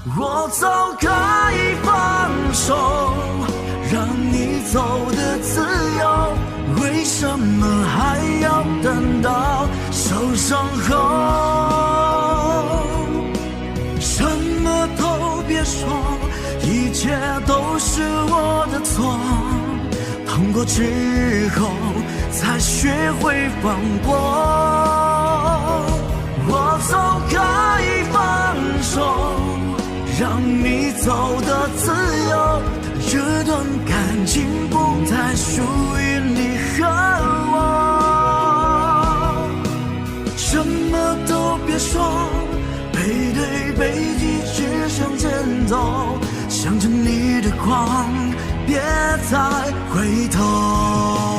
我早该放手，让你走的自由，为什么还要等到受伤后？什么都别说，一切都是我的错。痛过之后，才学会放过。我早该放手，让你走的自由，这段感情不再属于你和我。什么都别说，背对背一直向前走，向着你的光，别再回头。